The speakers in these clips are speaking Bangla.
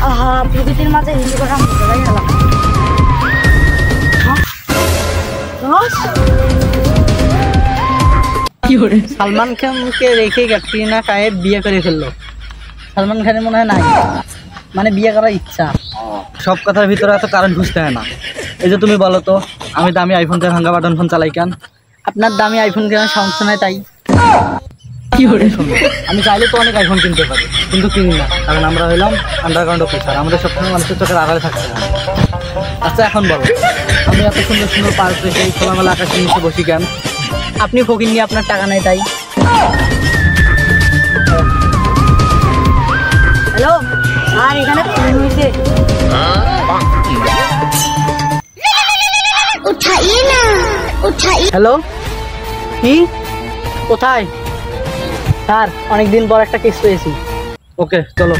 আহা প্রকৃতির মাঝে হিন্দু করা মজাই গেলাম। সালমান খানকে রেখে ক্যাটরিনা কাইফ বিয়ে করে ফেললো। সালমান খানের মনে হয় নাই, মানে বিয়ে করার ইচ্ছা। সব কথার ভিতরে এত কারণ খুঁজতে হয় না। এই যে তুমি বলো তো, আমি দামি আইফোন থেকে ভাঙ্গা বাটন ফোন চালাই কেন? আপনার দামি আইফোন কেনার সমস্যা নাই তাই। আমি চাইলে তো অনেক আইফোন কিনতে পারি, কিন্তু কিনি না, কারণ আমরা হইলাম আন্ডারগ্রাউন্ড অফিসার। আমাদের সবসময় মানুষের চোখের আড়ালে থাকতে হয়। আচ্ছা এখন বলো, আমি এত সুন্দর সুন্দর পার্ক রেখে খোলামেলা আকাশের নিচে বসি কেন? আপনি ফকির নিয়ে আপনার টাকা নেই তাই। হ্যালো স্যার, এখানে ফোন হয়েছে। হ্যালো, কি কোথায়? স্যার অনেকদিন পর একটা কেস পেয়েছি। ওকে চলো।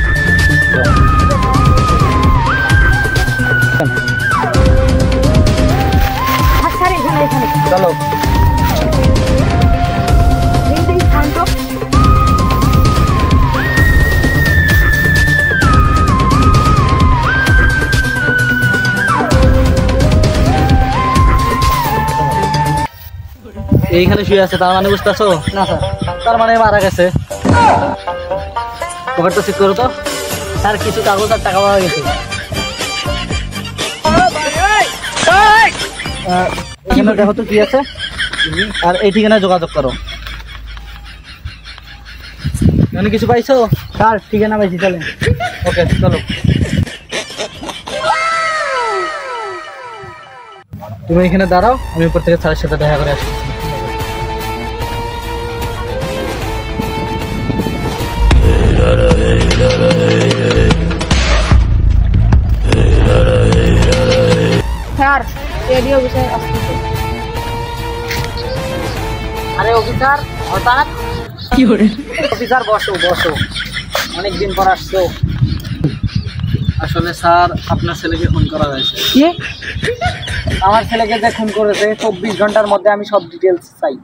স্যার এখানে এখানে চলো। এইখানে শুয়ে আছে, তার মানে বুঝতেছো? না স্যার। তার মানে মারা গেছে। পকেটটা চেক করো তো। স্যার কিছু কাগজ আর টাকা পাওয়া গেছে। এখানে দেখো তো কি আছে, আর এই ঠিকানায় যোগাযোগ করো। এখানে কিছু পাইছো? স্যার ঠিকানা পাইছি, চলেন। ওকে চলো। তুমি এখানে দাঁড়াও, আমি উপর থেকে স্যারের সাথে দেখা করে আসছি। স্যার রেডিও বিষয়ে আসতেছে। আরে অফিসার হঠাৎ কি করে? অফিসার বসো বসো, অনেকদিন পর আসছো। আসলে স্যার, আপনার ছেলেকে খুন করা হয়েছে। কি? আমার ছেলেকে যে খুন করেছে 24 ঘন্টার মধ্যে আমি সব ডিটেলস চাই।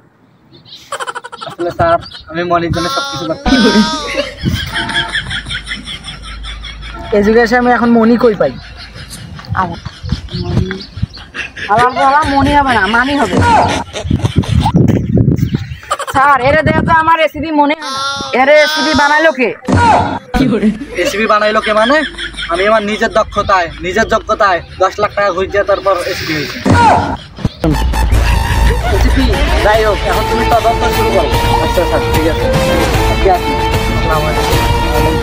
আসলে স্যার, আমি মনির জন্য সবকিছু এই যুগে এসে আমি এখন মনি কই পাই? আমার মনে হবে না, মানি হবে। স্যার এর দেখো তো আমার রেসিপি মনে হয় না। এর রেসিপি বানাইলো কে? রেসিপি বানাইলো কে মানে? আমি আমার নিজের দক্ষতায়, নিজের যোগ্যতায় 10 লাখ টাকা ঘুষ দিয়ে তারপর রেসিপি হয়েছে। রেসিপি যাই হোক, এখন তুমি তদন্ত শুরু করো। আচ্ছা স্যার, ঠিক আছে। ঠিক আছে। আসসালামু আলাইকুম।